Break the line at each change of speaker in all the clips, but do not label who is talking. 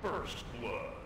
First Blood.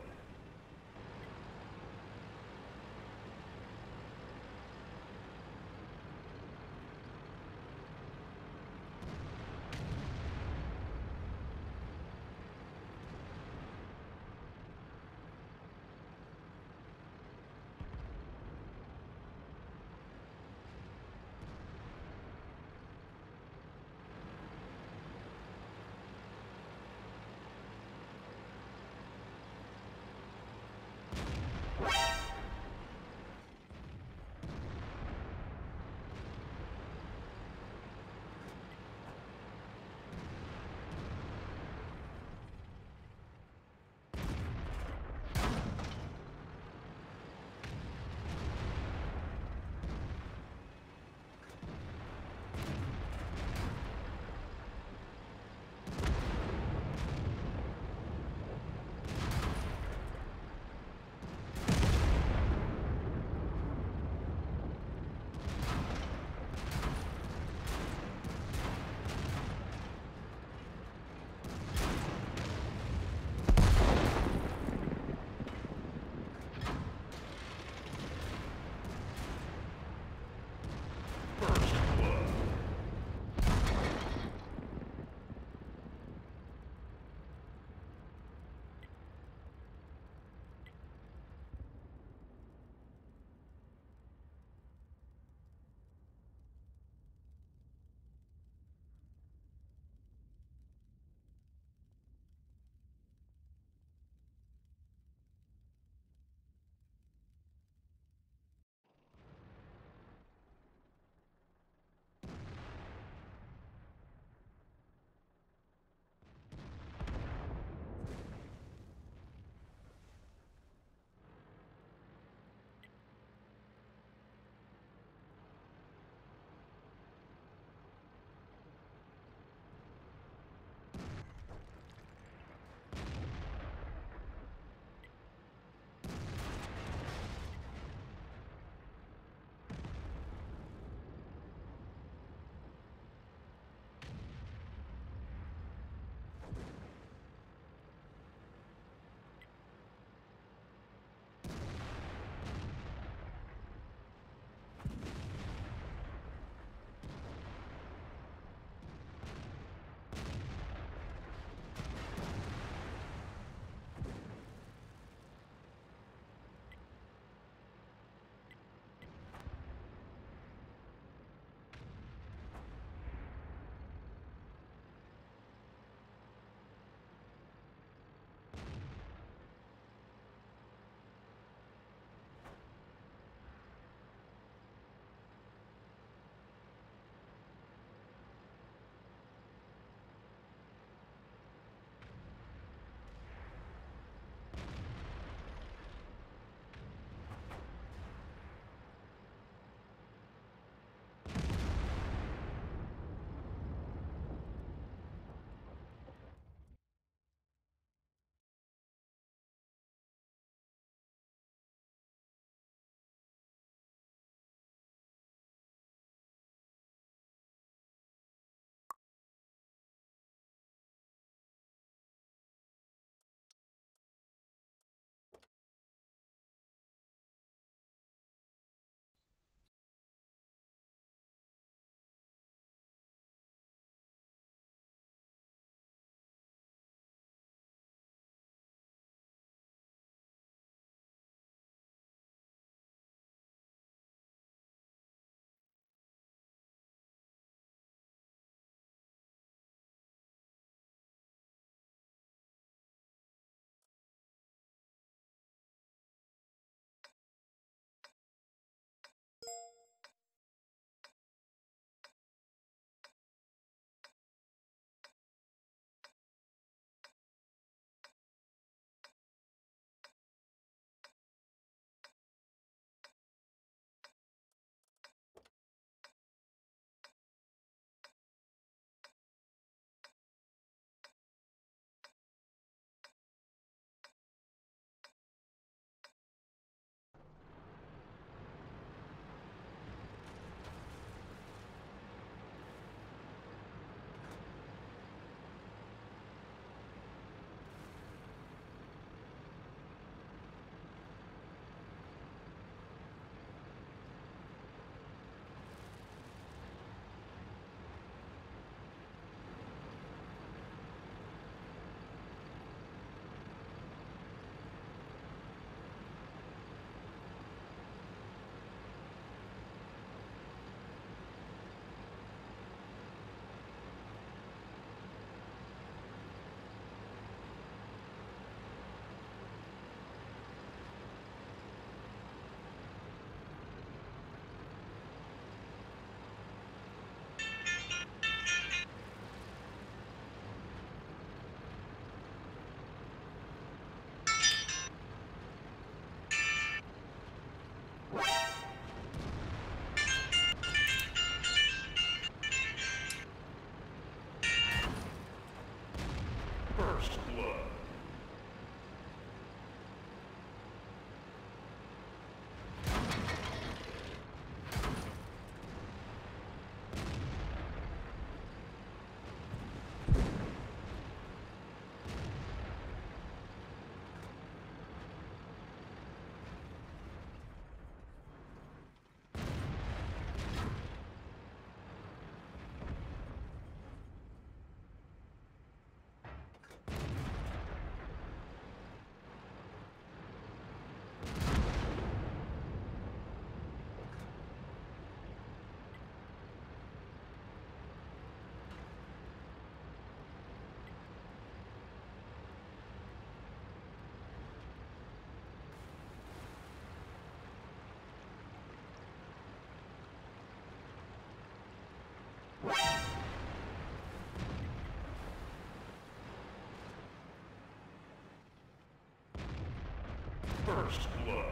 First blood.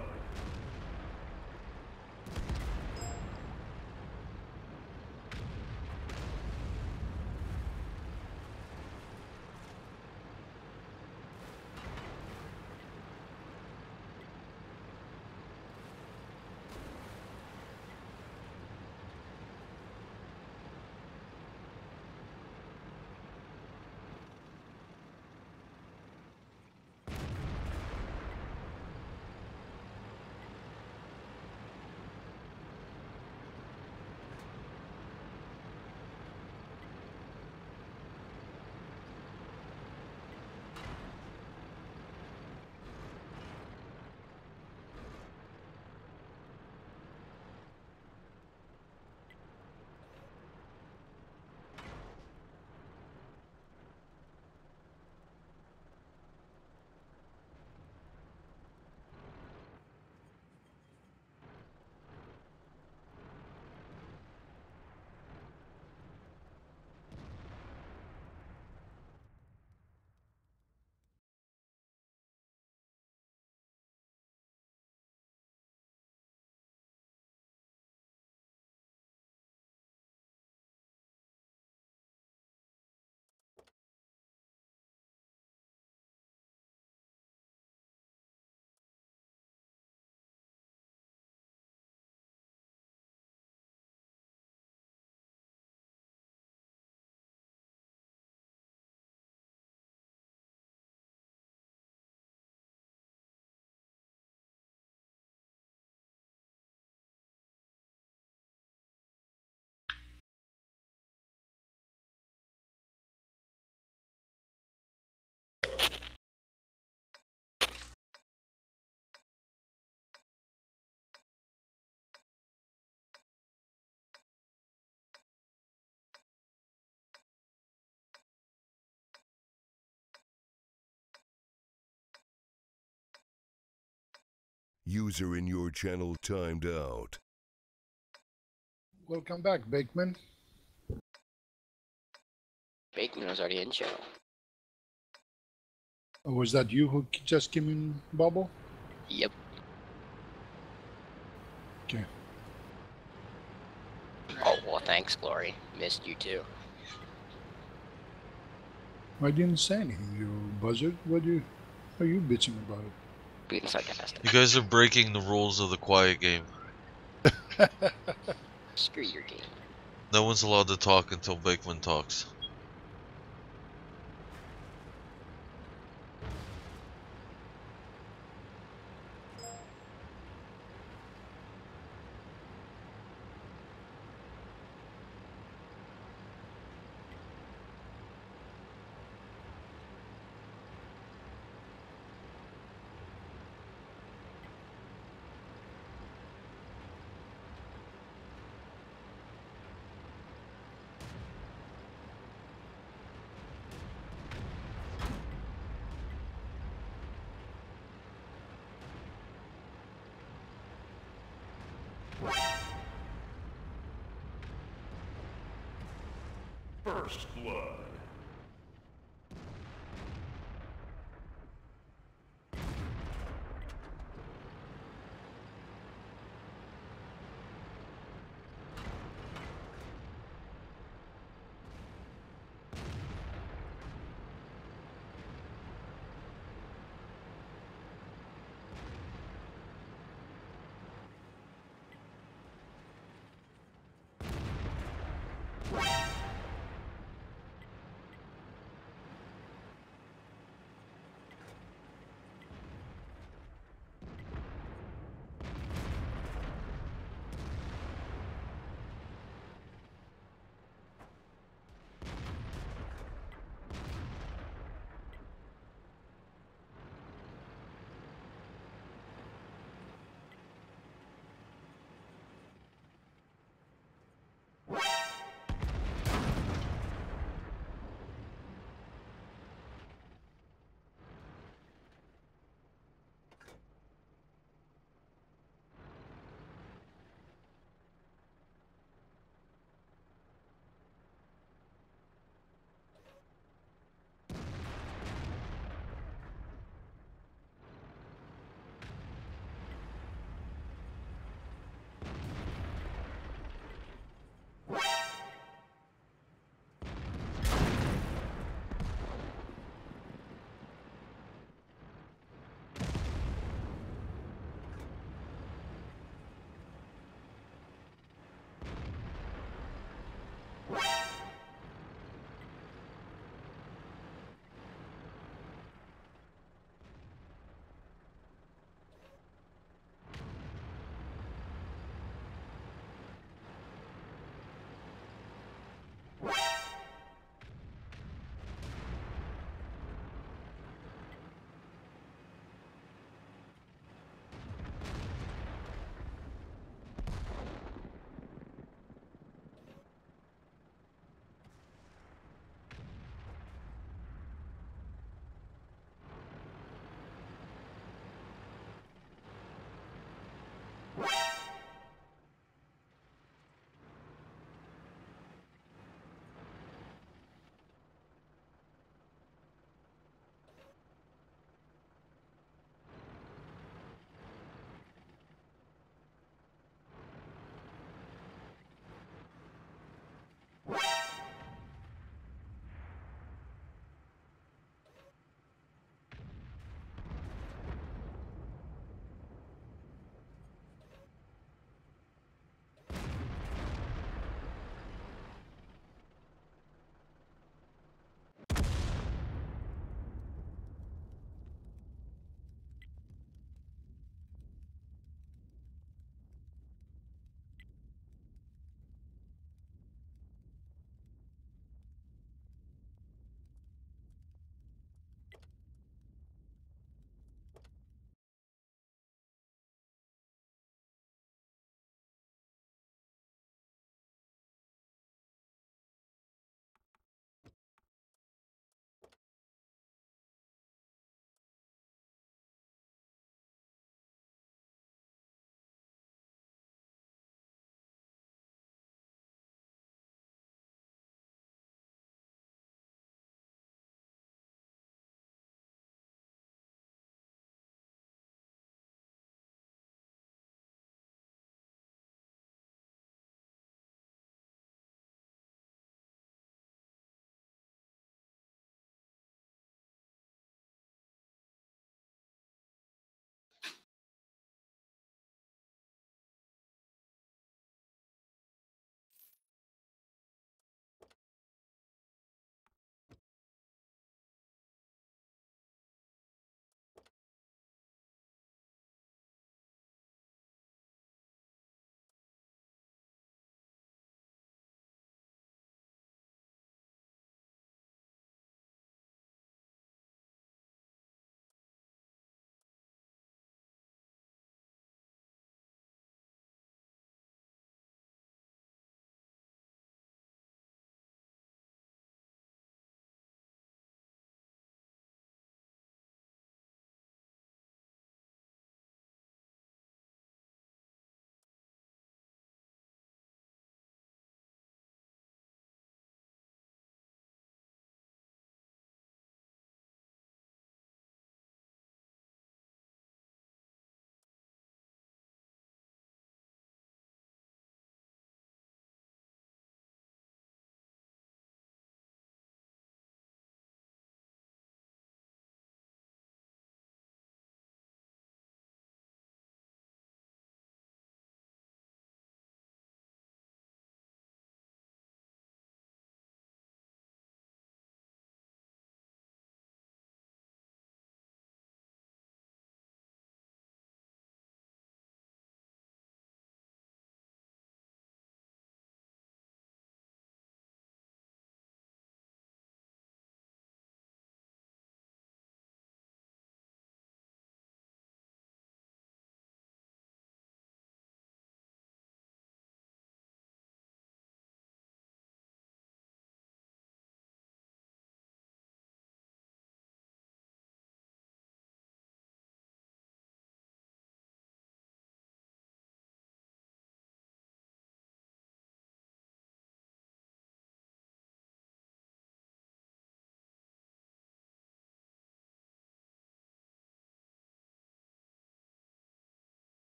User in your channel timed out.
Welcome back, Bakeman.
Bakeman was already in channel.
Oh, was that you who just came in, Bubble?
Yep.
Okay.
Oh, well, thanks, Glory. Missed you too.
I didn't say anything, you buzzard. What are you bitching about it?
Being sarcastic.
You guys are breaking the rules of the quiet game.
Screw your game.
No one's allowed to talk until Bakeman talks.
First blood.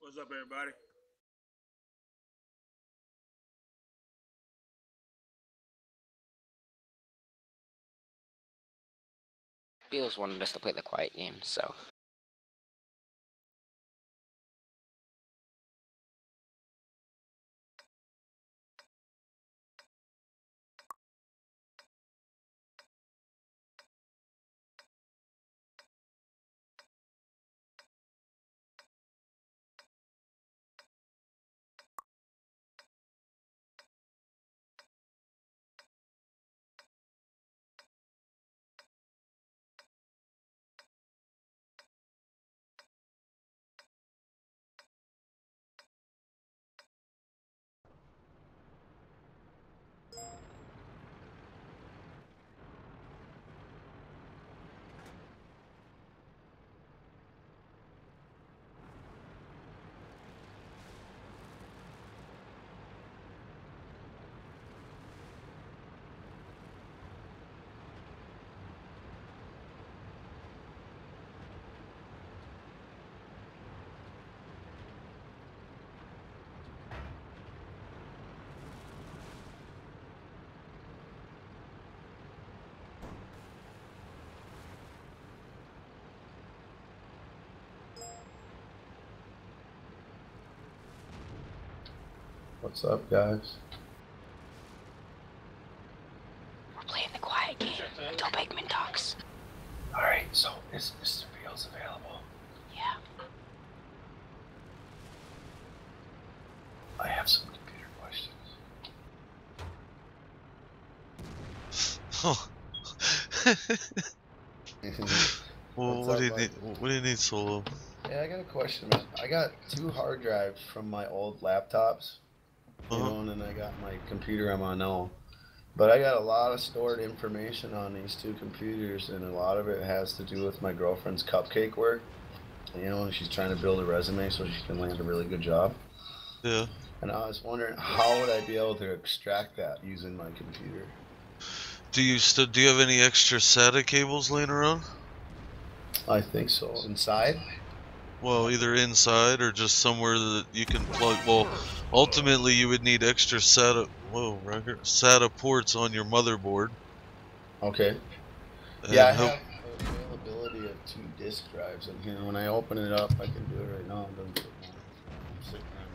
What's up, everybody?
Beals wanted us to play the quiet game, so.
What's up, guys?
We're playing the quiet game until Bakeman talks.
Alright, so is Mr. Beals available?
Yeah.
I have some computer questions.
Well,
What's
what
up,
do you
bud?
need? What do you need, Solo?
Yeah, I got a question, man. I got 2 hard drives from my old laptops, you know, and then I got my computer I'm on now. But I got a lot of stored information on these 2 computers, and a lot of it has to do with my girlfriend's cupcake work. You know, and she's trying to build a resume so she can land a really good job.
Yeah.
And I was wondering, how would I be able to extract that using my computer?
Do you have any extra SATA cables laying around?
I think so. Inside?
Well, either inside or just somewhere that you can plug. Well, ultimately you would need extra SATA. Whoa, record SATA ports on your motherboard.
Okay.
And
Yeah, I have availability of 2 disk drives in here. When I open it up, I can do it right now. I'm sitting on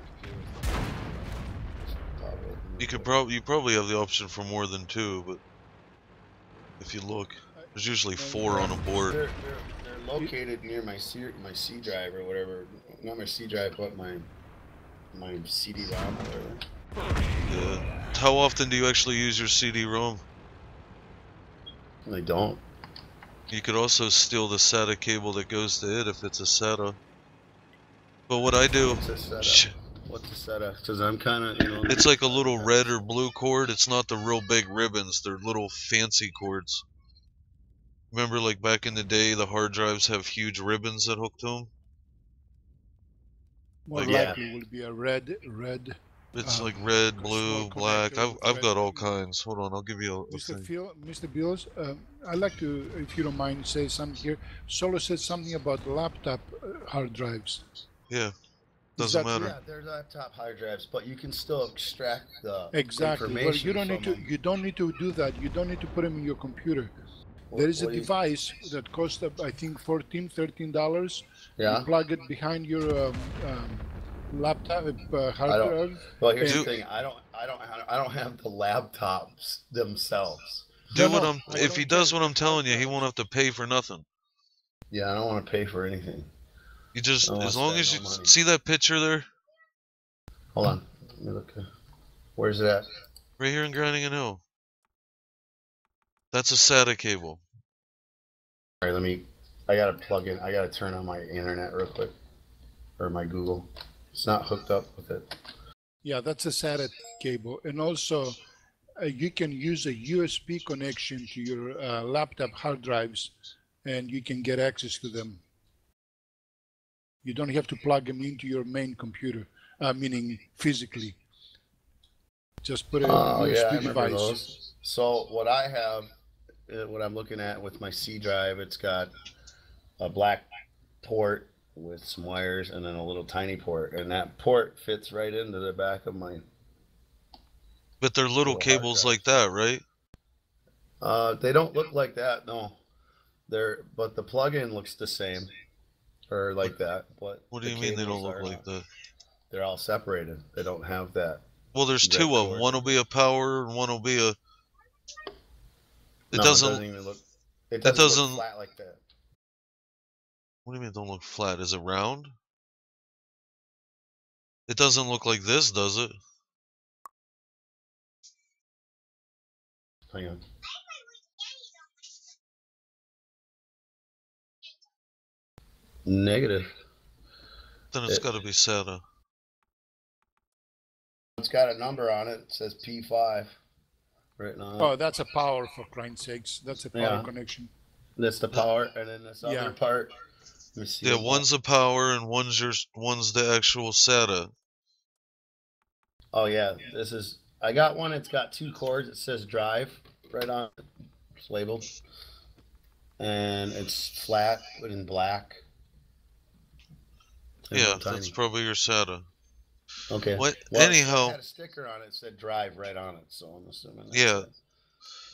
the computer.
You probably have the option for more than 2, but if you look, there's usually 4 on a board.
They're located near my C drive or whatever. Not my C drive, but my CD-ROM or whatever.
Yeah. How often do you actually use your CD-ROM?
I don't.
You could also steal the SATA cable that goes to it if it's a SATA. But what I do...
What's a SATA? What's a SATA? Because I'm kind of, you know...
It's like a little red or blue cord. It's not the real big ribbons. They're little fancy cords. Remember, like back in the day, the hard drives have huge ribbons that hook to them?
More
Like,
likely will be a red.
It's like red, blue,
small
black.
connector with
I've
red.
got all kinds. Hold on, I'll give you a
Mr.
thing.
Mr. Beals, I'd like to, if you don't mind, say something here. Solo said something about laptop hard drives.
Yeah, doesn't matter.
Yeah, they're laptop hard drives, but you can still extract the
Exactly. Well,
information
you don't need to.
from them.
You don't need to do that. You don't need to put them in your computer. There is a
What do you-
device that costs, I think, $13.
Yeah.
You plug it behind your laptop hard
I don't-
drive.
Well, here's
and-
the thing. I don't have the laptops themselves.
Do
No,
what
no,
I'm.
I
If he
don't
does
care.
what I'm telling you, he won't have to pay for nothing.
Yeah, I don't want to pay for anything.
You just,
I don't
as
wanna
long as
spend
you
no money.
see that picture there,
Hold on. Let me look. Where's it at?
right here in Grinding and Hill. That's a SATA cable.
All right, I gotta plug in. I gotta turn on my internet real quick, or my Google. It's not hooked up with it.
Yeah, that's a SATA cable, and also you can use a USB connection to your laptop hard drives, and you can get access to them. You don't have to plug them into your main computer, meaning physically. Just put a
Oh yeah, I
USB
remember
device.
those. So what I have, what I'm looking at with my C drive, it's got a black port with some wires and then a little tiny port, and that port fits right into the back of my.
But they're little
Little hard
cables like that, right?
They don't look like that, no. But the plug-in looks the same, or like that. But
What do you mean they don't look like that?
They're all separated. They don't have that.
Well, there's
red
two of them.
cord.
One will be a power, and one will be a. It
No,
doesn't.
It doesn't even look. It doesn't look flat like that.
What do you mean it don't look flat? Is it round? It doesn't look like this, does it?
Hang on. Negative.
Then it's got to be SATA.
It's got a number on it. It says P5 written on it.
Oh, that's a power, for crying sakes. That's a power
Yeah.
connection.
That's the power, and then this
Yeah.
other part. Let me see
Yeah,
what
one's a power and one's the actual SATA.
Oh yeah, this is. I got one. It's got 2 cords. It says drive right on it. It's labeled, and it's flat but in black. And
Yeah,
tiny.
that's probably your SATA.
Okay.
What?
Well,
Anyhow.
it had a sticker on it that said drive right on it, so I'm assuming. That's
Yeah.
it.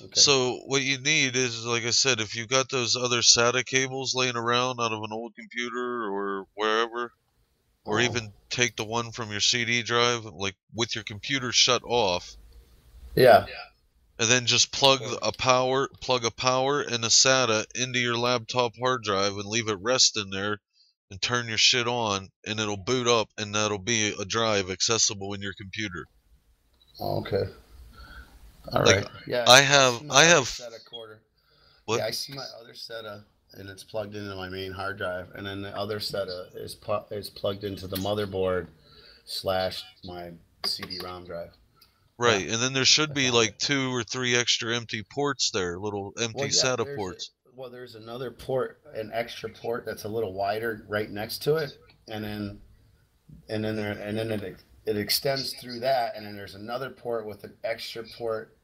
Okay.
So what you need is, like I said, if you got those other SATA cables laying around out of an old computer or wherever, or even take the one from your CD drive, like with your computer shut off,
Yeah.
and then just plug a power and a SATA into your laptop hard drive and leave it rest in there, and turn your shit on, and it'll boot up, and that'll be a drive accessible in your computer.
Okay. All
Like,
right. Yeah.
I
see
have
my other
have
SATA quarter.
what?
Yeah, I see my other SATA, and it's plugged into my main hard drive, and then the other SATA is plugged into the motherboard / my CD-ROM drive.
Right, and then there should be like 2 or 3 extra empty ports there, little empty SATA ports.
There's another port, an extra port that's a little wider right next to it, and then it extends through that, and then there's another port with an extra port,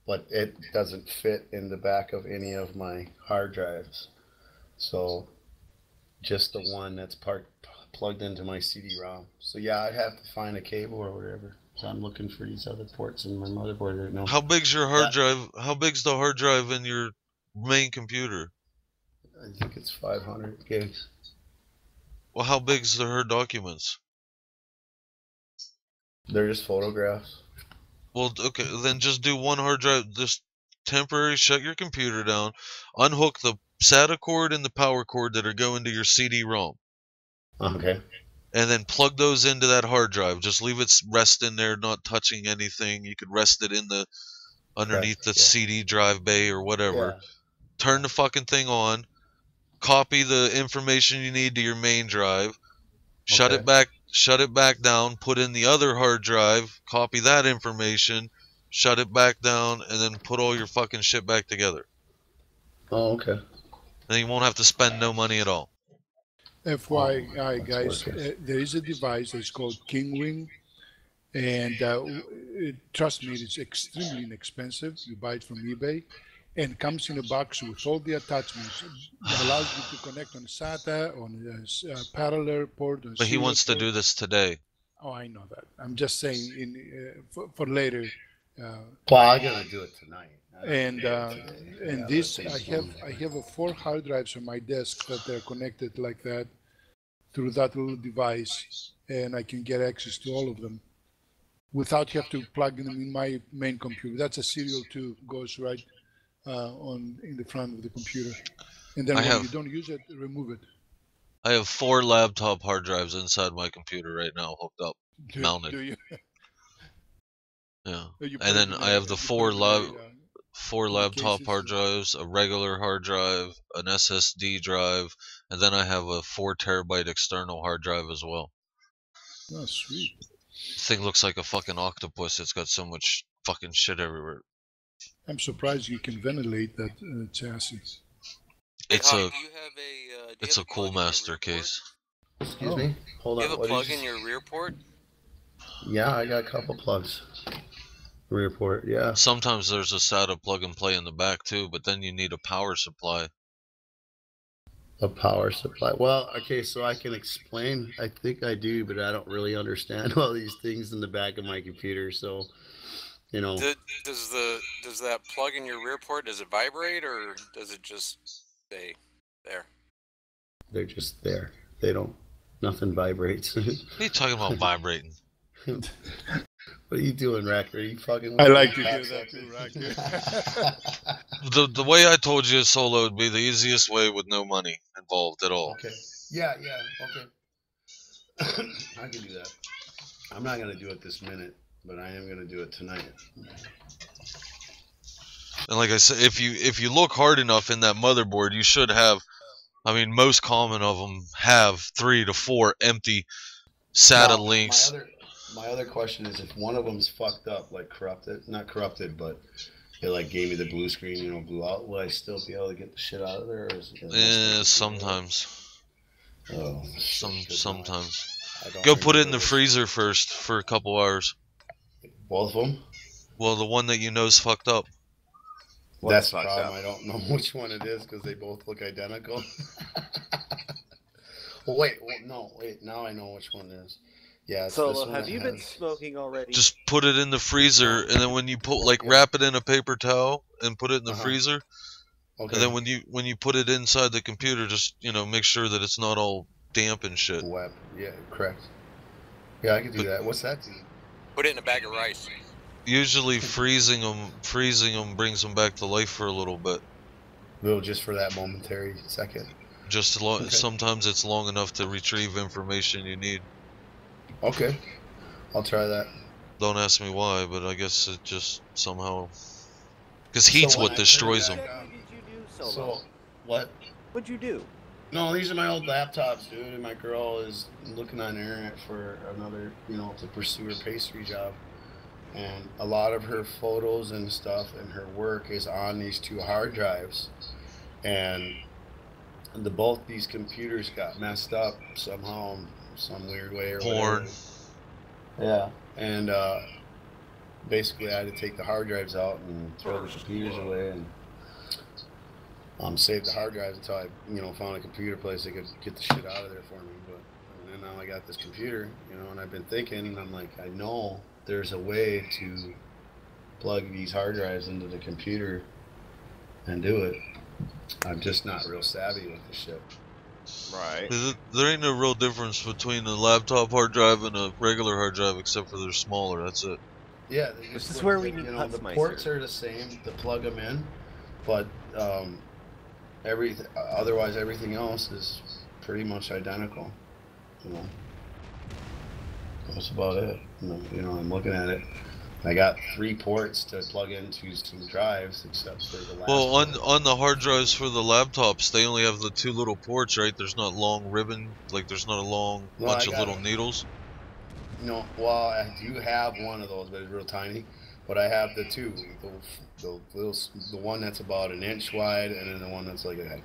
but it doesn't fit in the back of any of my hard drives. So just the one that's plugged into my CD-ROM. So yeah, I'd have to find a cable or whatever. So I'm looking for these other ports in my motherboard right now.
How big's your hard drive? How big's the hard drive in your main computer?
I think it's 500 gigs.
Well, how big's her documents?
They're just photographs.
Well, okay, then just do one hard drive. Just temporary shut your computer down, unhook the SATA cord and the power cord that are going to your CD-ROM.
Okay.
And then plug those into that hard drive. Just leave it rest in there, not touching anything. You could rest it in the underneath the CD drive bay or whatever.
Yeah.
Turn the fucking thing on. Copy the information you need to your main drive. Shut it back down. Put in the other hard drive. Copy that information. Shut it back down, and then put all your fucking shit back together.
Oh, okay.
Then you won't have to spend no money at all.
FYI, guys, there is a device that's called Kingwing, and trust me, it's extremely inexpensive. You buy it from eBay, and comes in a box with all the attachments. It allows you to connect on SATA, on a parallel port.
But he wants to do this today.
Oh, I know that. I'm just saying for later.
Well, I'm gonna do it tonight.
And this, I have 4 hard drives on my desk that are connected like that through that little device, and I can get access to all of them without you have to plug them in my main computer. That's a serial too, goes right in the front of the computer, and then when you don't use it, remove it.
I have 4 laptop hard drives inside my computer right now, hooked up, mounted.
Do you?
Yeah, and then I have the 4 laptop hard
cases.
drives, a regular hard drive, an SSD drive, and then I have a 4 terabyte external hard drive as well.
Oh, sweet.
This thing looks like a fucking octopus. It's got so much fucking shit everywhere.
I'm surprised you can ventilate that chassis.
It's
Hawk,
a
do you have a,
it's a Cool Master case.
Excuse me. Hold
Do
on.
you have a
what
plug
did
in your rear port?
Yeah, I got a couple plugs. Rear port. Yeah.
Sometimes there's a SATA plug and play in the back too, but then you need a power supply.
A power supply. Well, okay, so I can explain. I think I do, but I don't really understand all these things in the back of my computer. So, you know,
Does that plug in your rear port, does it vibrate or does it just stay there?
they're just there. They don't. Nothing vibrates.
What are you talking about vibrating?
What are you doing, Rack? Are you fucking?
I like to hear that too, Rack.
The way I told you, Solo, would be the easiest way with no money involved at all.
Okay. Yeah. Okay. I can do that. I'm not gonna do it this minute, but I am gonna do it tonight.
And like I said, if you look hard enough in that motherboard, you should have. I mean, most common of them have 3 to 4 empty SATA
Now,
links.
My other question is, if one of them's fucked up, like corrupted, not corrupted, but it like gave me the blue screen, you know, blew out, will I still be able to get the shit out of there? Or is it
Sometimes.
Oh,
Sometimes.
I don't
Go put it in
remember.
the freezer first for a couple hours.
Both of them?
Well, the one that you know's fucked up.
That's the problem. I don't know which one it is because they both look identical. Well, wait. Now I know which one it is. Yeah. It's this
Solo,
one
have
that
you been
has-
smoking already?
Just put it in the freezer, and then when you put wrap it in a paper towel and put it in the freezer,
Okay.
and then when you put it inside the computer, just make sure that it's not all damp and shit.
Web. Yeah, correct. Yeah, I can do that. What's that do?
Put it in a bag of rice.
Usually freezing them brings them back to life for a little bit.
Little just for that momentary second.
Just
Okay.
sometimes it's long enough to retrieve information you need.
Okay. I'll try that.
Don't ask me why, but I guess it just somehow, because heat's
when
what
I
destroys
turn
them.
back
What did you do, Solo?
So, what?
What'd you do?
No, these are my old laptops, dude. And my girl is looking on the internet for another, to pursue her pastry job. And a lot of her photos and stuff and her work is on these 2 hard drives. And both these computers got messed up somehow, some weird way or
Porn.
whatever. Yeah. And basically I had to take the hard drives out and throw the computers away and save the hard drives until I, found a computer place that could get the shit out of there for me. And then now I got this computer, and I've been thinking, and I'm like, I know there's a way to plug these hard drives into the computer and do it. I'm just not real savvy with the shit.
Right.
There ain't no real difference between a laptop hard drive and a regular hard drive, except for they're smaller. That's it.
Yeah,
This is where we need
the
Putzmeister.
ports are the same to plug them in, but otherwise everything else is pretty much identical. That's about it. I'm looking at it. I got 3 ports to plug into some drives, except for the last.
Well,
one.
on the hard drives for the laptops, they only have the 2 little ports, right? There's not long ribbon, like there's not a long
Well,
bunch
I
of
got
little needles.
No, well, I do have one of those, but it's real tiny. But I have the 2, the one that's about 1 inch wide, and then the one that's like a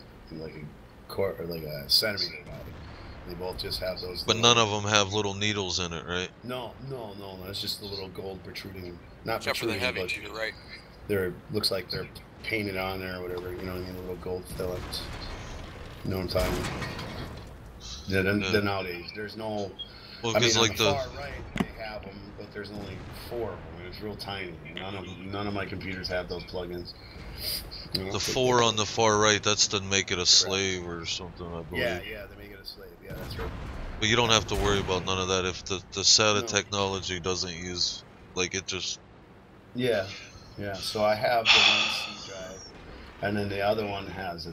quarter, or like a centimeter wide. They both just have those.
But none of them have little needles in it, right?
No. It's just the little gold protruding, not
Except for the
protruding,
heavy,
but
you're right.
they're looks like they're painted on there or whatever. You know what I mean? Little gold fillets. You know what I'm talking about? Then nowadays, there's no.
Well,
I mean,
because
on
like
the
the
far right, they have them, but there's only 4 of them, and it's real tiny. None of my computers have those plugins.
the 4 on the far right, that's to make it a slave or something, I believe.
Yeah, they make it a slave. Yeah, that's right.
But you don't have to worry about none of that if the SATA
No.
technology doesn't use, like, it just.
Yeah. So I have the one C drive, and then the other one has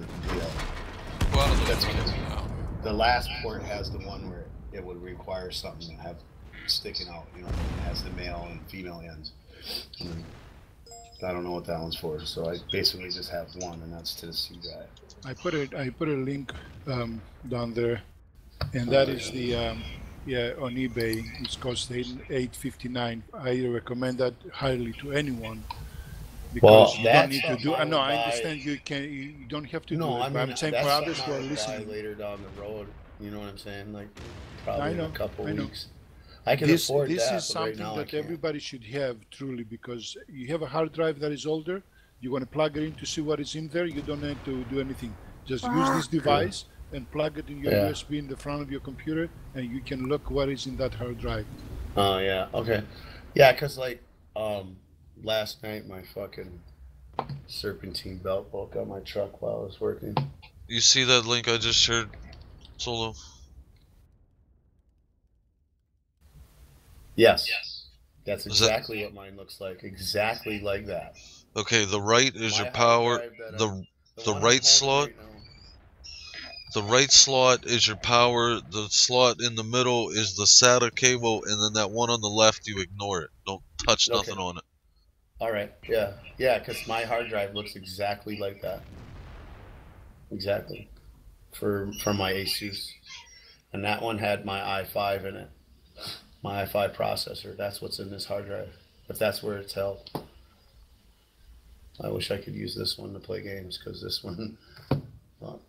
Well,
That's the last port has the one where it would require something to have sticking out. It has the male and female ends. And I don't know what that one's for, so I basically just have one, and that's to the C drive.
I put a link down there, and that is the on eBay. It's cost $8.59. I recommend that highly to anyone because you don't
that's
need to do.
something I
No, I
would buy.
understand you don't have to do
No,
it.
I
But
mean,
I'm saying
that's
for others
something
who are
I would buy
listening.
later down the road. You know what I'm saying? Like probably
I know,
in a couple
I know.
weeks. I can
This
afford
is
that, but right
something
now I
that
can't.
everybody should have truly, because you have a hard drive that is older. You want to plug it in to see what is in there. You don't need to do anything. Just use this device and plug it in your
Yeah.
USB in the front of your computer, and you can look what is in that hard drive.
Oh yeah, okay. Yeah, cause like last night my fucking serpentine belt broke on my truck while I was working.
You see that link I just shared, Solo?
Yes. That's
Is that-
exactly what mine looks like. Exactly like that.
Okay, the right is
My
your
hard
power.
drive that
The
one I'm
right
holding
slot.
right now.
The right slot is your power. The slot in the middle is the SATA cable, and then that one on the left, you ignore it. Don't touch
Okay.
nothing on it.
All right. Yeah. Yeah, because my hard drive looks exactly like that. Exactly. For my Asus. And that one had my i5 in it. My i5 processor. That's what's in this hard drive. If that's where it's held. I wish I could use this one to play games, because this one, well,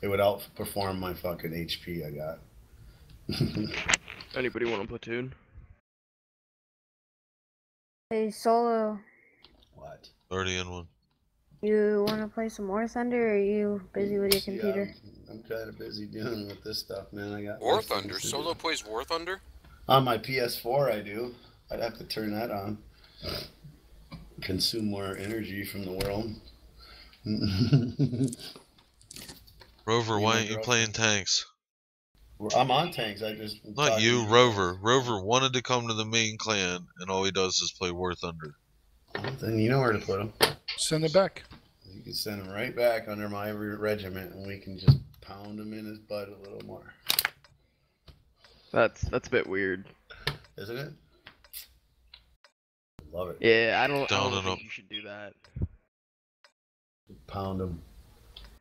it would outperform my fucking HP I got.
Anybody want a platoon?
Hey, Solo,
What?
Already in one.
you want to play some War Thunder, or are you busy with your computer?
Yeah, I'm kind of busy dealing with this stuff, man. I got
War
worse things
Thunder.
to do.
Solo plays War Thunder?
On my PS4, I do. I'd have to turn that on. Consume more energy from the world.
Rover,
Me
why
and
ain't you
my
playing tanks?
I'm on tanks. I just
Not you, Rover. Rover wanted to come to the main clan, and all he does is play War Thunder.
Then you know where to put him.
Send it back.
You can send him right back under my regiment, and we can just pound him in his butt a little more.
That's a bit weird.
Isn't it? Love it.
Yeah, I don't
Down and
think
up.
you should do that.
Pound him.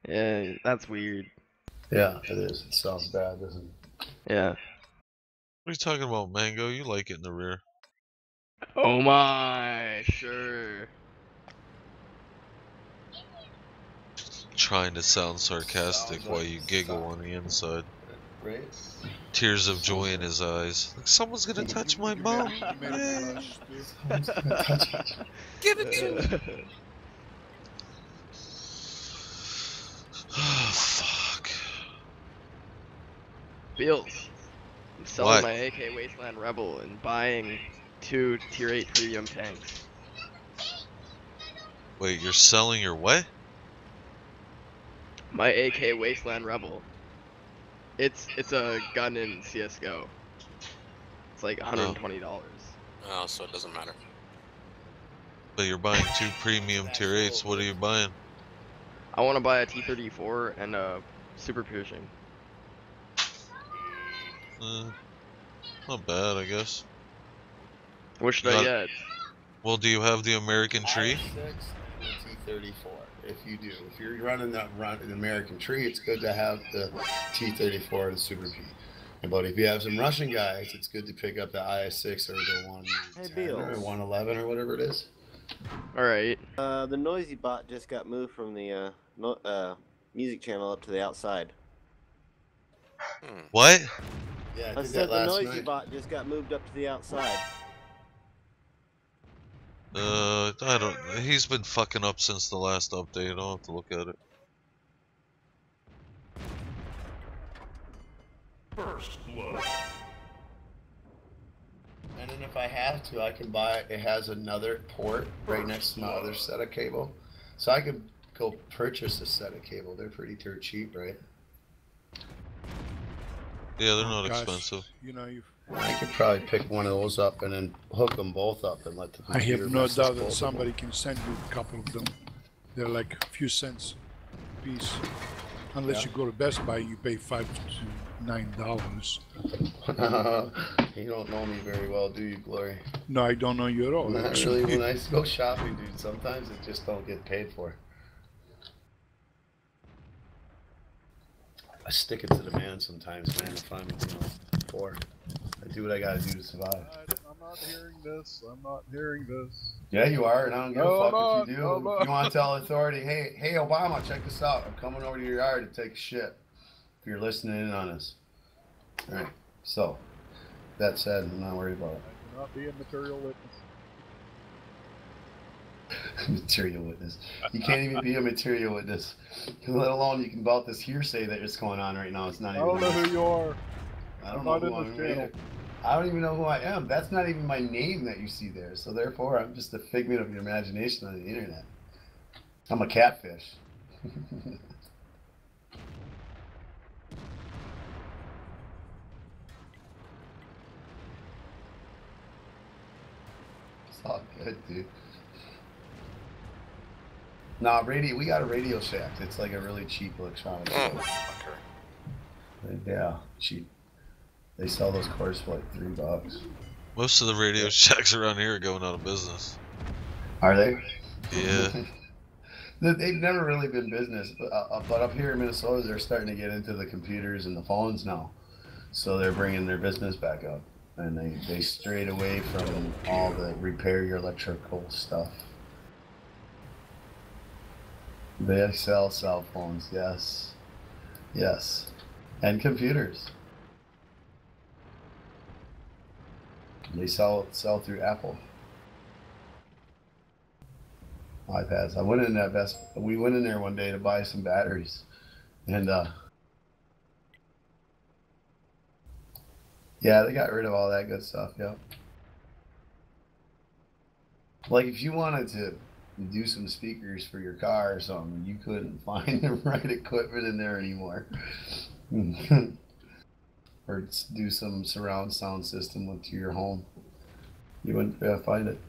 Yeah, that's weird.
Yeah, it is. It sounds bad, doesn't it?
Yeah.
What are you talking about, Mango? You like it in the rear.
Oh my, sure.
Trying to sound sarcastic
Sounds
while
like-
you giggle on the inside.
Right?
Tears of joy in his eyes. Like, someone's gonna touch my bum.
You made
Yay.
it blush, dude.
Give it to me.
Oh, fuck.
Beals. I'm selling
What?
my AK Wasteland Rebel and buying 2 Tier 8 premium tanks.
Wait, you're selling your what?
My AK Wasteland Rebel. It's a gun in CS:GO. It's like $120.
Oh, so it doesn't matter.
But you're buying 2 premium tier 8s. What are you buying?
I want to buy a T-34 and a Super Piercing.
Not bad, I guess.
What should
You
I
got-
get?
Well, do you have the American tree?
I6 and T34. If you do, if you're running the American tree, it's good to have the T34 and the Super P. But if you have some Russian guys, it's good to pick up the IS6 or the 110 or
Beals.
111 or whatever it is.
Alright.
The noisy bot just got moved from the music channel up to the outside.
What?
Yeah, I
I
did
said
that
the
last
noisy
night.
bot just got moved up to the outside.
I don't. He's been fucking up since the last update. I'll have to look at it.
First blood.
And then if I have to, I can buy it. It has another port right next to my other set of cable. So I could go purchase a set of cable. They're pretty dirt cheap, right?
Yeah, they're not
Gosh,
expensive.
You know,
I could probably pick one of those up and then hook them both up and let the
I
computer
have no
mess
doubt
both
that
of
somebody can send you a couple of them. They're like a few cents a piece. Unless
Yeah.
you go to Best Buy, you pay $5 to $9.
them. You don't know me very well, do you, Glory?
No, I don't know you at all.
Not
actually.
really. When I go shopping, dude, sometimes it just don't get paid for. I stick it to the man sometimes, man, if I'm, poor. I do what I gotta do to survive.
I'm not hearing this. I'm not hearing this.
Yeah, you are, and I don't give
No,
a
I'm
fuck
not.
if you do.
No, I'm
If you
not.
want to tell authority, hey, Obama, check this out. I'm coming over to your yard to take a shit. If you're listening in on us. All right. So, that said, I'm not worried about it.
I cannot be a material witness.
Material witness. You can't even be a material witness. Let alone you can bout this hearsay that is going on right now. It's not
I
even.
don't know who you are.
I don't know who I am either. I don't even know who I am. That's not even my name that you see there. So therefore, I'm just a figment of your imagination on the internet. I'm a catfish. It's all good, dude. Nah, radio. We got a Radio Shack. It's like a really cheap electronic. Yeah, cheap. They sell those cores for like $3.
Most of the Radio Shacks around here are going out of business.
Are they?
Yeah.
They've never really been business, but up here in Minnesota, they're starting to get into the computers and the phones now. So they're bringing their business back up, and they strayed away from all the repair your electrical stuff. They sell cell phones, yes, yes, and computers. They sell through Apple. iPads. I went in that we went in there one day to buy some batteries, and yeah, they got rid of all that good stuff. Yeah. Like if you wanted to do some speakers for your car or something, you couldn't find the right equipment in there anymore. Or do some surround sound system to your home. You wouldn't be able to find it.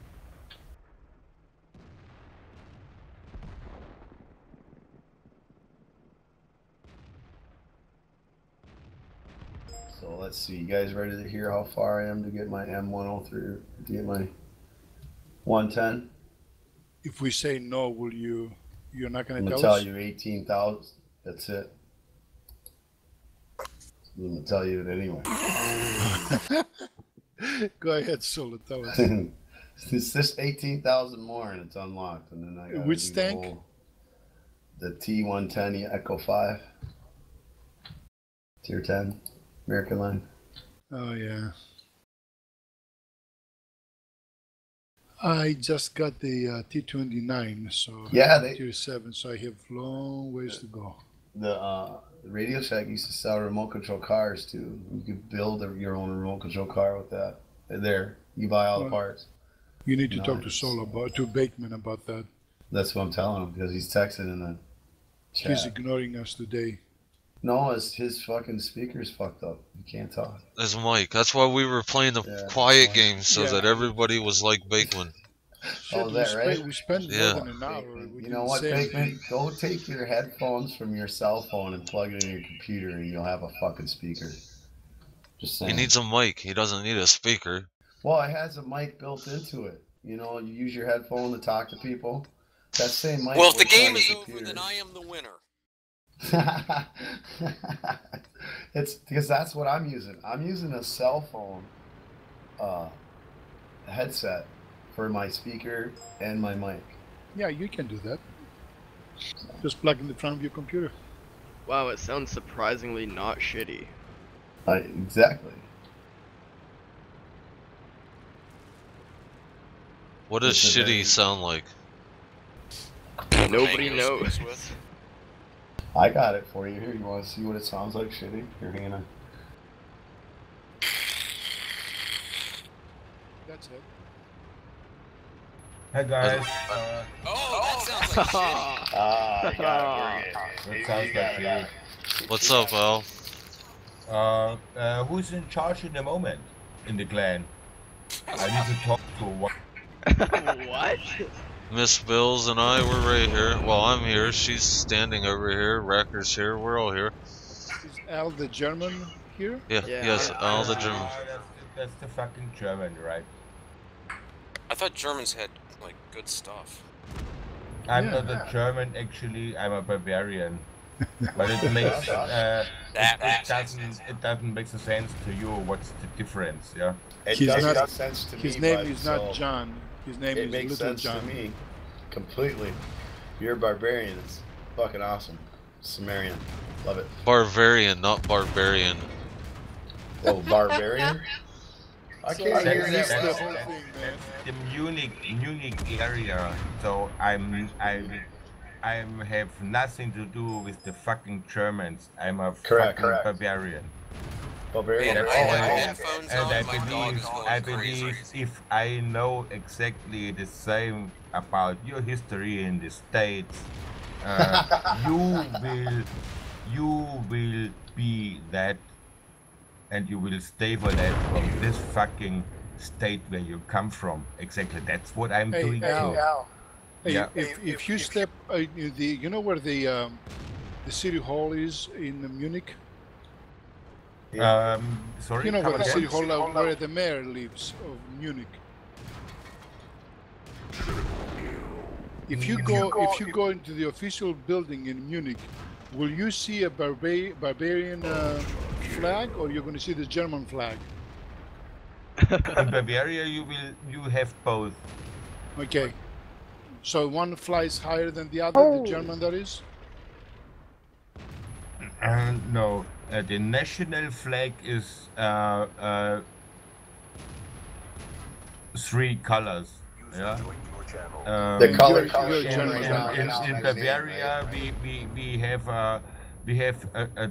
So let's see, you guys ready to hear how far I am to get my M103, to get my 110?
If we say no, you're not going to
I'm
tell
gonna
us?
tell you 18,000, that's it. I'm gonna tell you it anyway.
Go ahead, Solo, tell us.
It's just 18,000 more and it's unlocked. And then I got
which tank?
The T110 Echo 5. Tier 10, American line.
Oh, yeah. I just got the T29, so
yeah,
Tier 7, so I have long ways to go.
The Radio Shack used to sell remote control cars too. You could build your own remote control car with that. There, you buy all the parts.
You need to talk to Solo to Bateman about that.
That's what I'm telling him because he's texting in the chat.
He's ignoring us today.
No, his fucking speaker's fucked up. You can't talk.
His mic. That's why we were playing the quiet game so that everybody was like Bakeman.
Oh, is that right?
We spent more than an hour.
You know what, Bakeman? Go take your headphones from your cell phone and plug it in your computer, and you'll have a fucking speaker. Just saying.
He needs a mic. He doesn't need a speaker.
Well, it has a mic built into it. You know, you use your headphone to talk to people. That same mic.
Well, if the game is over, then I am the winner.
It's because that's what I'm using. I'm using a cell phone headset for my speaker and my mic.
Yeah, you can do that. Just plug in the front of your computer.
Wow, it sounds surprisingly not shitty.
Exactly.
What does shitty sound like?
Nobody knows.
I got it for you here. You want to see what it sounds like shitty? Here, hang on.
That's it.
Hey guys.
Oh, that sounds like shit.
I got it.
That sounds like shitty.
What's up, Al?
Who's in charge in the moment in the clan? I need to talk to one.
What?
Miss Bills and I were right here. Well, I'm here. She's standing over here. Wrecker's here. We're all here.
Is Al the German here?
Yeah. Yes, Al the German.
That's the fucking German, right?
I thought Germans had like good stuff.
I'm not a German, actually. I'm a Bavarian. But it makes it doesn't make sense to you. What's the difference? Yeah.
It doesn't make sense to me.
His name is not John. His name is
makes
Little
sense
John.
to me, completely. You're a barbarian. It's fucking awesome. Sumerian, love it.
Bavarian, not barbarian.
Oh, barbarian. I can't hear
missed
that.
the whole thing, man.
The Munich area. So I have nothing to do with the fucking Germans. I'm a
Correct.
fucking Bavarian.
Bavarian.
Man,
And,
I have
and,
headphones
and
on,
I
my dog is going
believe
crazy.
if I know exactly the same about your history in the States, you will be that, and you will stay for that from this fucking state where you come from. Exactly. That's what I'm
Hey,
doing
Al.
too.
Hey,
Yeah.
if you step, you know where the city hall is in Munich?
Sorry.
You know
come
where the
again?
city hall, where the mayor lives of Munich. If you go into the official building in Munich, will you see a Bavarian flag, or you're going to see the German flag?
In Bavaria, you have both.
Okay. So one flies higher than the other, the German that is?
No, the national flag is 3 colors. Yeah.
The color
in Bavaria, we have a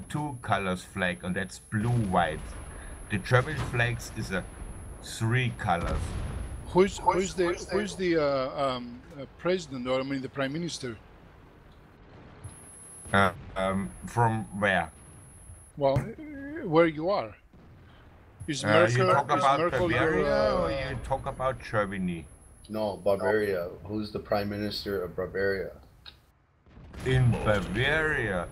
2 colors flag, and that's blue white. The German flags is a 3 colors.
Who's the president, or I mean the prime minister?
From where?
Well, where you are. Is
You
Merkel?
talk about
Merkel
Bavaria, or you talk about Germany?
No, Bavaria. Who's the prime minister of Bavaria?
In Bavaria,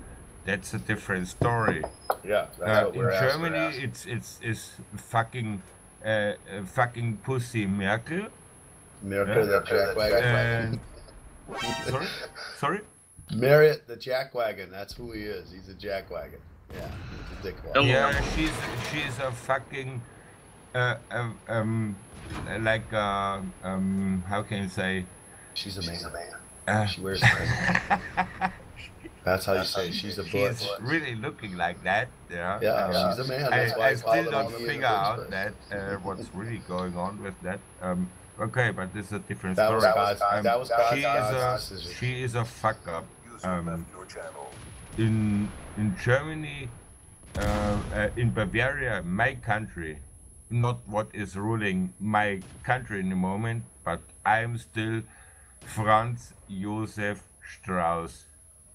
that's a different story.
Yeah, that's what
In
we're
Germany, it's fucking pussy Merkel.
Merkel, the jackwagon.
Sorry.
Marriott, the jackwagon. That's who he is. He's a jackwagon. Yeah, he's a dickwagon.
Yeah, she's a fucking like how can you say?
She's a man. She wears. That's how you say she's a butch.
She's really looking like that. Yeah.
Yeah, she's a man. That's why
I still don't
Molly
figure
in the
out
first
that what's really going on with that. Okay, but this is a different
That
story.
was God's decision.
She is a fuck up. In Germany, in Bavaria, my country, not what is ruling my country in the moment, but I'm still Franz Josef Strauss.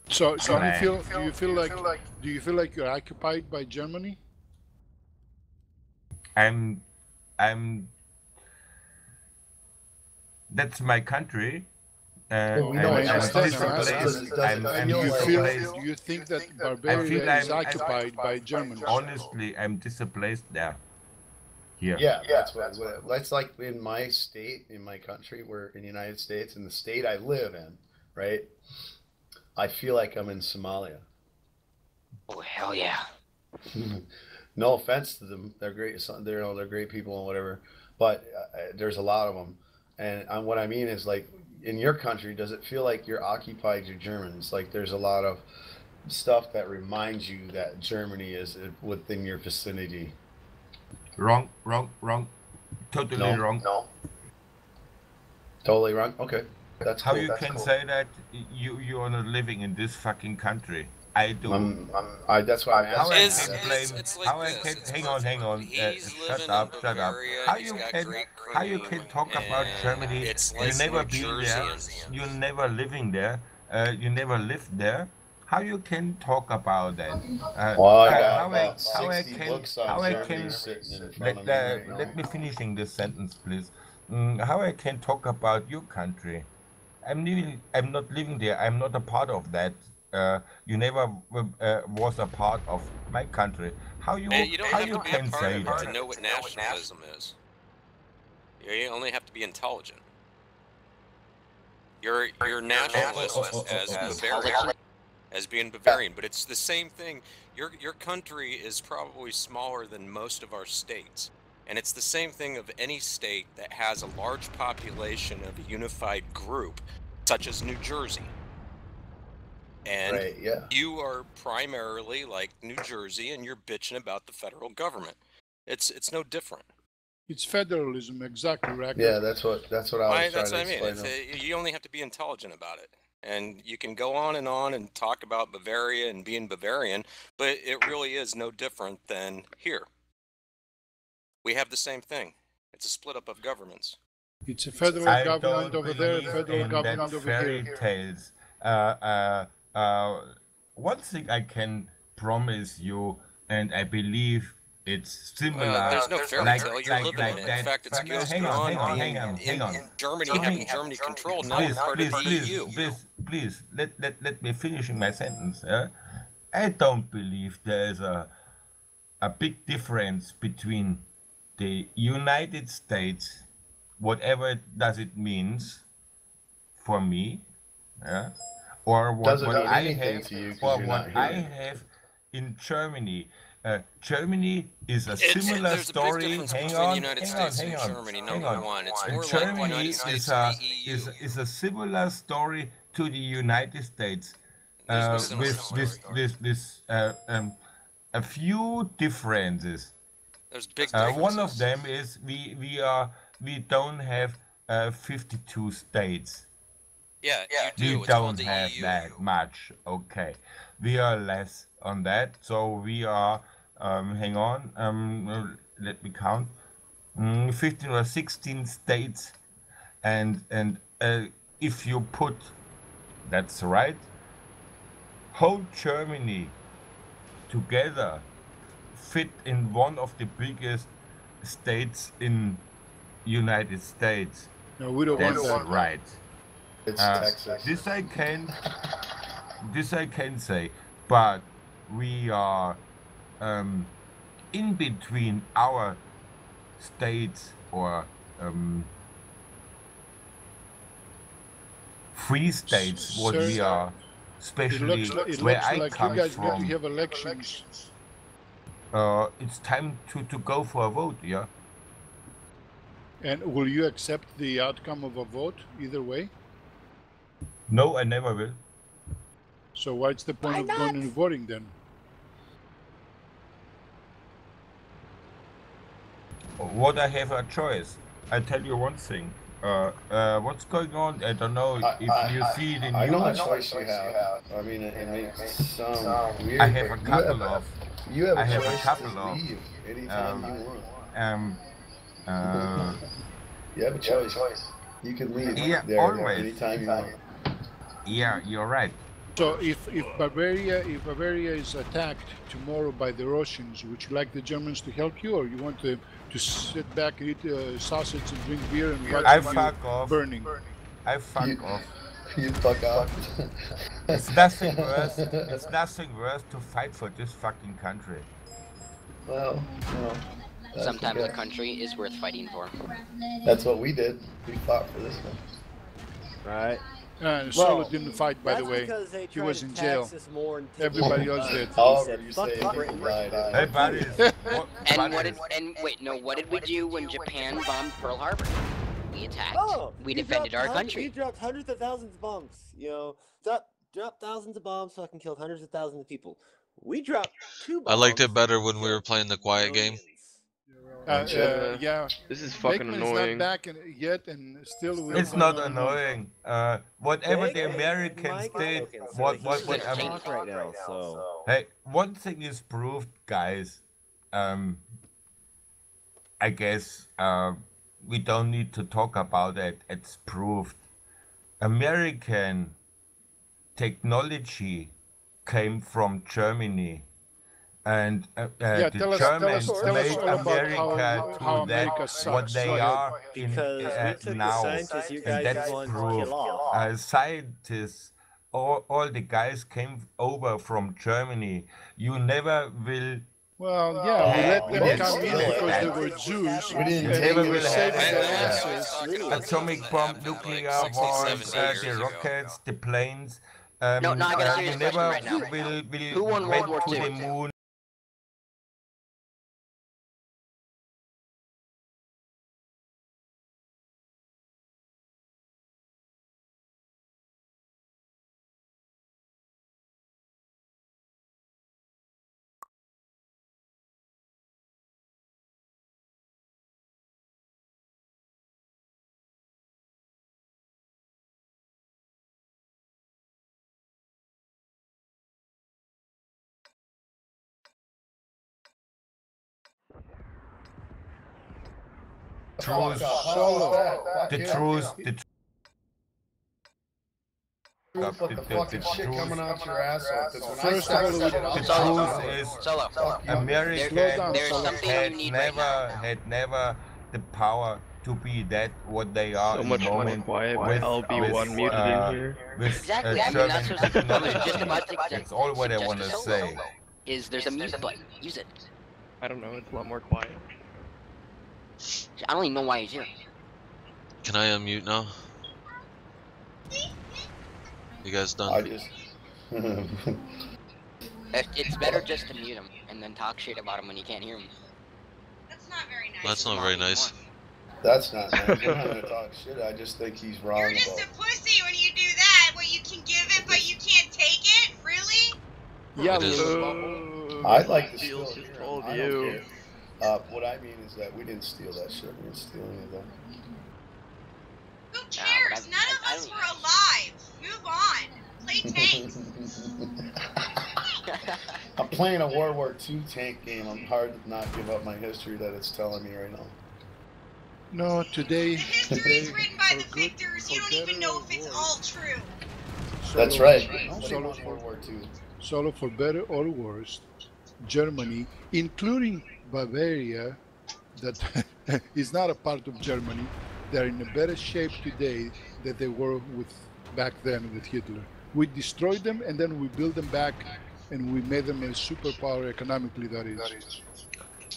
So do
Man.
you feel like you're occupied by Germany?
I'm that's my country.
No, I understand. Do you think that Bavaria is occupied by Germans?
Honestly, I'm displaced there. Here.
Yeah, that's like in my state, in my country, we're in the United States, in the state I live in, right? I feel like I'm in Somalia.
Oh hell yeah!
No offense to them, they're great. They're great people and whatever, but there's a lot of them. And what I mean is, like, in your country, does it feel like you're occupied? You're Germans. Like, there's a lot of stuff that reminds you that Germany is within your vicinity.
Wrong. Totally wrong.
No. Totally wrong. Okay. That's
how
cool.
you
That's
can
cool.
say that you are not living in this fucking country. I do.
That's why I'm
How I
asking.
can blame? How I can? Hang on. Shut up. How you can talk about Germany? You never been there. You never living there. You never lived there. How you can talk about that?
Well, I got about 60 books on Germany sitting in front of me right now.
Let me finishing this sentence, please. How I can talk about your country? I'm not living there. I'm not a part of that. You never was a part of my country. How you
Hey, you don't
how
have
you
to be a
can
part
say
of it
that?
to know what nationalism is. You only have to be intelligent. You're nationalist as Bavarian, as being Bavarian, but it's the same thing. Your country is probably smaller than most of our states, and it's the same thing of any state that has a large population of a unified group, such as New Jersey. And
Right, yeah.
you are primarily like New Jersey, and you're bitching about the federal government. It's no different.
It's federalism, exactly, Racker.
Yeah, that's what I was trying
That's
to
what I mean.
explain.
You only have to be intelligent about it. And you can go on and talk about Bavaria and being Bavarian, but it really is no different than here. We have the same thing. It's a split up of governments.
It's a federal government over there, federal government over
fairy
here.
Tales. One thing I can promise you, and I believe it's similar.
There's no fairy tale. You're living in it. In fact, it's goes beyond being Germany having Germany controlled. Now we're part of the EU.
Please, let me finish my sentence. I don't believe there is a big difference between the United States, whatever does it means for me, or what I have in Germany. Germany is a similar story. Hang on. Germany is a similar story to the United States, with a few differences.
There's big differences.
One of them is we don't have 52 states.
Yeah, you do.
We don't have that much. Okay, we are less on that. So we are. Hang on. Let me count. 15 or 16 states, and if you put, that's right, whole Germany together, fit in one of the biggest states in United States.
No, we don't want that.
Right.
It's Texas.
This I can say, but we are in between our states or free states, what we are, especially where I come
you guys
from.
need to have elections.
It's time to go for a vote, yeah.
And will you accept the outcome of a vote either way?
No, I never will.
So what's the point of going and voting then?
What I have a choice. I tell you one thing. What's going on? I don't know if you see it in
I know
news.
what choice you have. I mean, it makes some weird.
I have a couple of.
You have
I
a
have a
choice
couple
to
of.
leave anytime you want. You have a choice. You can leave there
always.
anytime you want.
Yeah, you're right.
So if Bavaria is attacked tomorrow by the Russians, would you like the Germans to help you, or you want to sit back and eat sausage and drink beer and watch you burning?
I fuck off.
You fuck off.
It's nothing worse. It's nothing worse to fight for this fucking country.
Well,
sometimes a country is worth fighting for.
That's what we did. We fought for this one.
Right.
Solo didn't fight, by the way. He was in jail. Everybody else did.
Hey, buddies.
What did we do when Japan bombed Pearl Harbor? We attacked. We defended our country.
We dropped hundreds of thousands of bombs. You know, dropped thousands of bombs, fucking killed hundreds of thousands of people. We dropped 2 bombs.
I liked it better when we were playing the quiet game.
Yeah.
This is fucking annoying.
Not back yet, and still.
It's not annoying. Whatever the Americans did, what
right now. So.
Hey, one thing is proved, guys. I guess we don't need to talk about it. It's proved. American technology came from Germany. And the Germans made America to that what they are in now, and that's proof. Scientists, all the guys came over from Germany. You never will.
Well, yeah, we let them come in because they were Jews.
We didn't
never will
save their
have
asses.
atomic bomb, nuclear bombs, the rockets, the planes.
No, I got a serious
you never
question right now.
will
Who won World War
to
II?
the moon. truth, the truth,
What the fucking shit coming out your asshole? Because when
First of all,
the truth is America had never the power to be that what they are
So
in
much
the
more
moment
quiet with LB1 muted in here.
With
Exactly, I mean,
German
that's what I was
technology.
just about to
That's all what I want to say.
Is there's a mute button. Use it.
I don't know, it's a lot more quiet.
I don't even know why he's here.
Can I unmute now? You guys done?
I just.
It's better just to mute him and then talk shit about him when you can't hear him.
That's not very nice.
That's not nice. I'm not gonna talk shit. I just think he's wrong.
You're just a pussy when you do that. What, you can give it, but you can't take it? Really?
Yeah,
I'd like to steal
Just
it.
told
I
you.
don't care. What I mean is that we didn't steal that shit. We didn't steal any of that.
Who cares? None of us were alive. Move on. Play tank.
I'm playing a World War II tank game. I'm hard to not give up my history that it's telling me right now.
No, today.
The history's written by the victors. You don't even know if it's all true.
That's right.
Solo
for World War II.
Solo for better or worse, Germany, including Bavaria, that is not a part of Germany, they're in a better shape today than they were with back then with Hitler. We destroyed them and then we built them back and we made them a superpower economically, that is.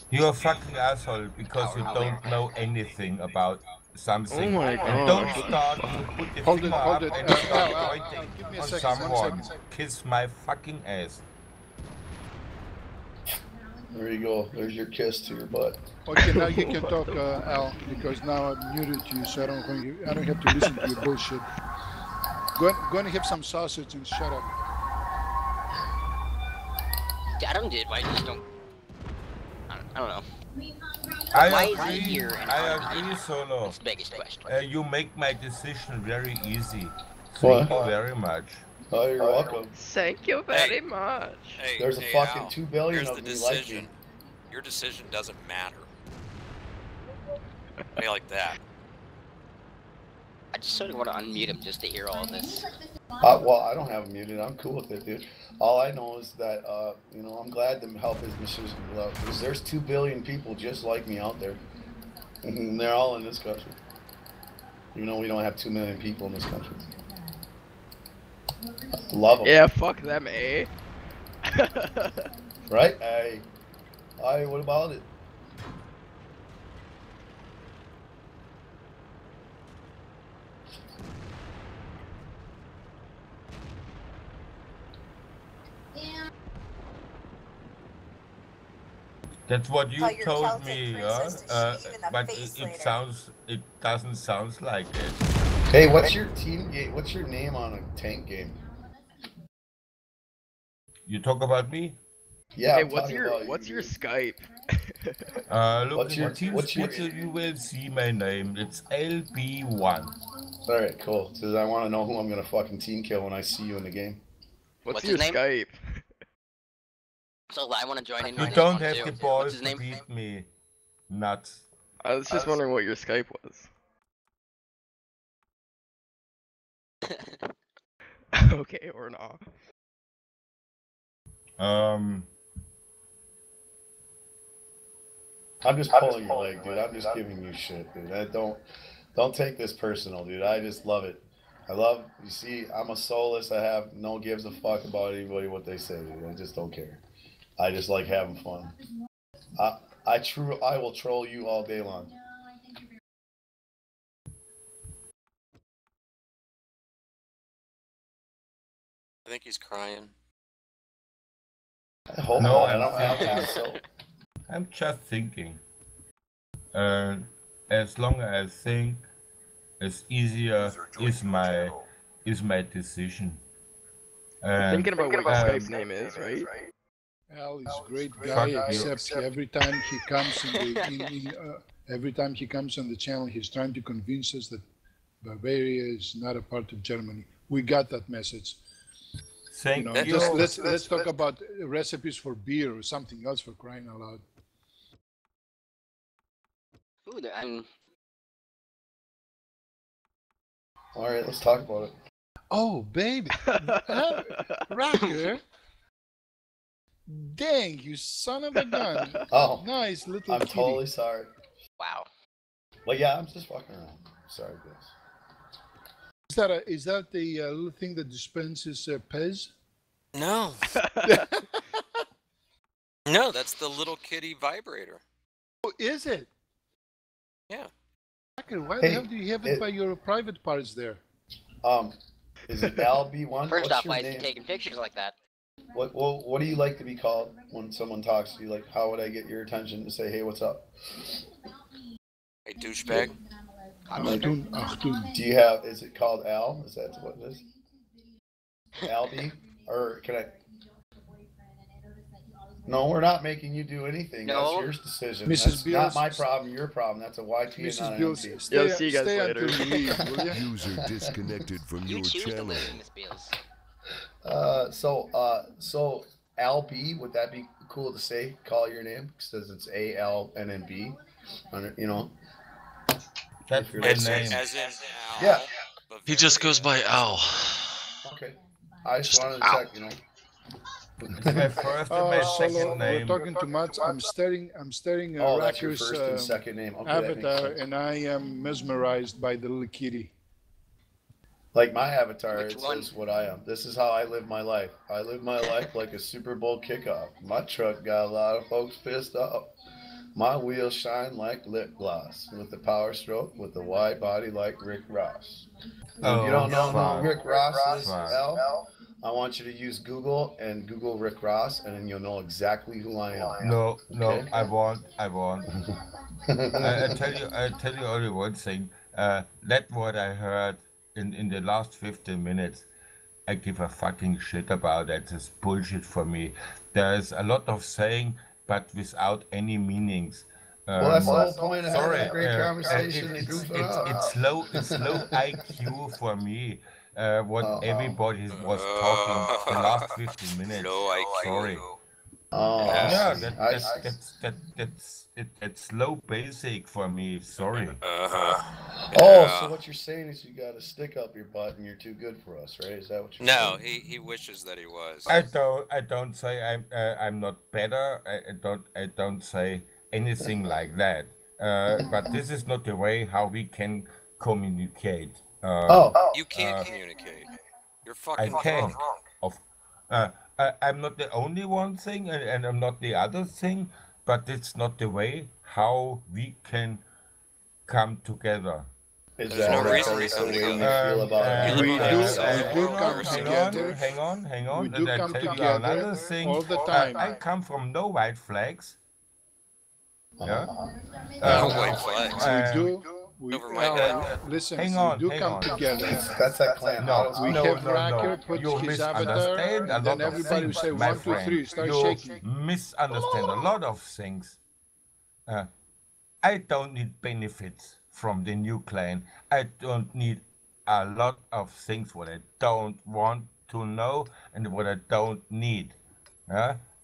You're a fucking asshole because you don't know anything about something.
Oh my
And
God.
don't start to put the
Hold
finger
it, hold
up
it.
and start pointing
Give me a
on
second, 1
someone.
second.
Kiss my fucking ass.
There you go. There's your kiss to your butt.
Okay, now you can talk, Al, because now I've muted you, so I don't have to listen to your bullshit. Go and have some sausage and shut up.
I don't did. Why just don't? I don't know.
I
Why is he
agree,
here and
I
aren't we?
agree, Solo.
That's the biggest question.
You make my decision very easy.
What?
Thank you very much.
Oh, you're welcome.
Thank you very much.
Hey,
There's a
hey,
fucking
Al,
2 billion
here's
of
the
me like
decision.
me.
Your decision doesn't matter. How you like that?
I just sort of want to unmute him just to hear all this.
Well, I don't have him muted. I'm cool with it, dude. All I know is that, you know, I'm glad to help his mission out because there's 2 billion people just like me out there. And they're all in this country. Even though we don't have 2 million people in this country. Love them.
Yeah, fuck them, eh?
Right? Hey, what about it?
That's what you
Oh, your
told
Celtic
me,
princess
huh?
to shoot you in the
But
face
it
later.
sounds, it doesn't sound like it.
Hey, what's your team game? What's your name on a tank game?
You talk about me?
Yeah.
Hey,
I'm
what's
talking
your
about
what's
you,
your
dude.
Skype?
Look
What's
at
your-
my team
what's your-
Twitter, you will see my name. It's LB1.
All right, cool. Because I want to know who I'm gonna fucking team kill when I see you in the game.
What's
his
your
name?
Skype?
So I want to join in.
You
on this
don't
one,
have
too.
the
What's
balls
his
to
name?
beat me. Nuts.
I was just wondering what your Skype was. Okay, or not.
I'm just pulling your leg, dude. I'm just giving you shit, dude. Don't take this personal, dude. I just love it. You see, I'm a soulless. I have no gives a fuck about anybody what they say, dude. I just don't care. I just like having fun. I will troll you all day long.
I think he's crying.
I hope
No,
not. I don't
I'm
have so.
I'm just thinking. As long as I think, as easier is my decision.
Thinking about what your Skype name is, right?
Al is a great guy, except every time he comes every time he comes on the channel, he's trying to convince us that Bavaria is not a part of Germany. We got that message.
Thank you.
Just let's talk about recipes for beer or something else, for crying out loud.
Ooh, I'm
All right, let's talk about it.
Oh, baby. Racker. Dang, you son of a gun.
Oh.
Nice little
I'm
kitty.
totally sorry.
Wow.
Well, yeah, I'm just fucking around. Sorry, guys.
Is that the little thing that dispenses Pez?
No. No, that's the little kitty vibrator.
Oh, is it?
Yeah.
Racker, why the hell do you have it by your private parts there?
Is it LB1?
First
What's
off,
your
why is he
name?
taking pictures like that?
What do you like to be called when someone talks to you? Like, how would I get your attention to say, hey, what's up?
Hey, douchebag.
Do you have, is it called Al? Is that what it is? Albie? Or can I? No, we're not making you do anything.
No.
That's your decision.
Mrs.
That's
Beals,
not my problem, your problem. That's a YT and
Mrs.
not an
Beals,
MP.
stay,
see you guys
stay
later.
until you leave, will you?
User disconnected from
You
your
choose to
channel.
live, Miss Beals.
So Al B, would that be cool to say? Call your name because it's A-L and then B. You know.
That's
your
my
As
name.
in Al.
Yeah.
He just goes by Al.
Okay. I just wanted to check, you know.
It's my first and my
Solo,
second
we're
name.
talking too much. I'm staring
Oh, that's your
Racker's
first and second name. Okay, that makes
avatar,
sense.
and I am mesmerized by the little kitty.
Like my avatar,
Which
it
one?
says what I am. This is how I live my life. I live my life like a Super Bowl kickoff. My truck got a lot of folks pissed off. My wheels shine like lip gloss with the power stroke with the wide body like Rick Ross. If you don't know who Rick Ross is, Al, I want you to use Google and Google Rick Ross, and then you'll know exactly who I am.
No,
Okay?
I won't. I tell you only one thing. That what I heard in the last 15 minutes, I give a fucking shit about that. It's bullshit for me. There's a lot of saying, but without any meanings.
Well, that's the whole point of having
sorry,
a great conversation and goofing off.
it's low IQ for me. What everybody was talking the last 15 minutes.
Low IQ.
Sorry.
Oh,
Yeah,
I-
that's low basic for me. Sorry.
Oh, so what you're saying is you got a stick up your butt and you're too good for us, right? Is that what you're
No,
saying?
he wishes that he was.
I don't say I'm not better. I don't say anything like that. But this is not the way how we can communicate.
You can't communicate. You're
I
fucking
can.
drunk.
I'm not the only one thing, and I'm not the other thing. But it's not the way how we can come together.
Is
There's no
that
reason
the
to come
way you
together.
feel about
You
it?
live by yourself.
we do come together.
Hang on.
We do
And I
come
tell you
together
another thing.
all the time.
I come from no white flags. Yeah.
No white flags.
We do.
Over my head.
Listen,
Hang
we
on,
do
hang
come
on.
together.
That's that clan.
No,
We
no,
have
no,
Racker
no.
put
You
his avatar,
misunderstand a
and then
lot of
everybody will
things,
say
my
1, 2,
friend.
3, start
You
shaking.
misunderstand a lot of things. I don't need benefits from the new clan. I don't need a lot of things what I don't want to know and what I don't need.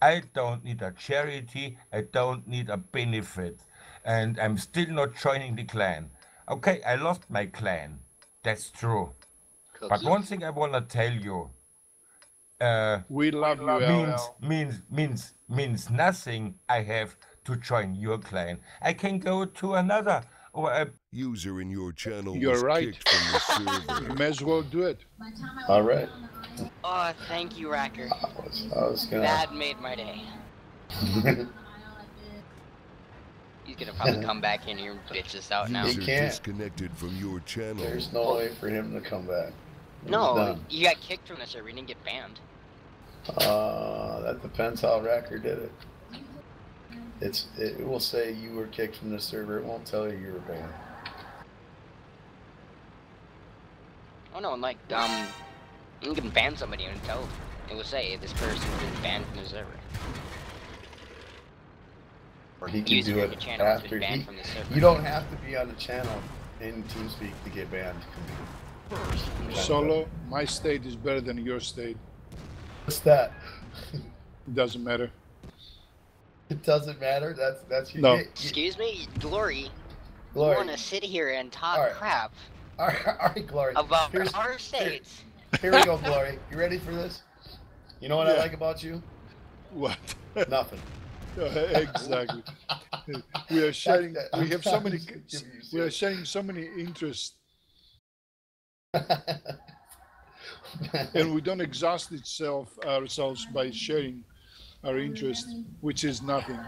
I don't need a charity. I don't need a benefit. And I'm still not joining the clan. Okay, I lost my clan. That's true. But one thing I want to tell you.
We love you, Al.
Means nothing. I have to join your clan. I can go to another or a
User in your channel
You're
was
right.
kicked from the server.
You may as well do it.
All right.
Oh, thank you, Racker.
I was gonna.
That made my day. He's gonna probably come back in here and bitch us out now.
He
User
can't.
disconnected from your channel.
There's no way for him to come back. He's
No,
done.
you got kicked from the server. You didn't get banned.
That depends how Racker did it. It will say you were kicked from the server. It won't tell you were banned.
Oh no, like you can ban somebody and tell it will say this person has been banned from the server.
Or he can
User
do
of
it
the channel has been
after.
banned from the server.
You don't have to be on the channel in TeamSpeak to get banned.
Solo, my state is better than your state.
What's that?
It doesn't matter.
It doesn't matter. That's your
No.
Excuse me, Glory.
Glory.
You want to sit here and talk
Alright.
crap
All right, Glory.
About our states.
Here we go, Glory. You ready for this? You know what I like about you?
What?
Nothing.
Exactly. We are sharing. We have so many. We are sharing so many interests, and we don't exhaust ourselves by sharing our interest, which is nothing.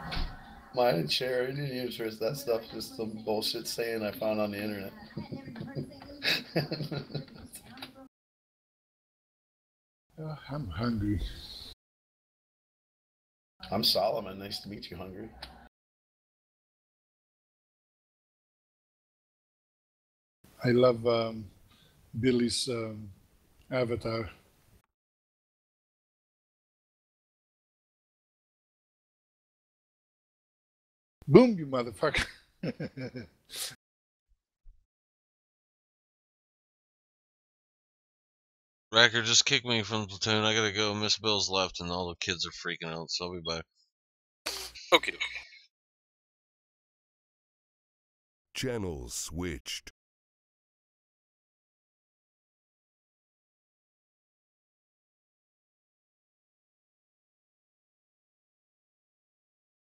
Mine and share any interest. That stuff's just some bullshit saying I found on the internet.
I'm hungry.
I'm Solomon. Nice to meet you, Hungry.
I love Billy's avatar. Boom, you motherfucker.
Racker, just kick me from the platoon. I gotta go. Miss Bill's left and all the kids are freaking out, so I'll be back.
Okay.
Channels switched.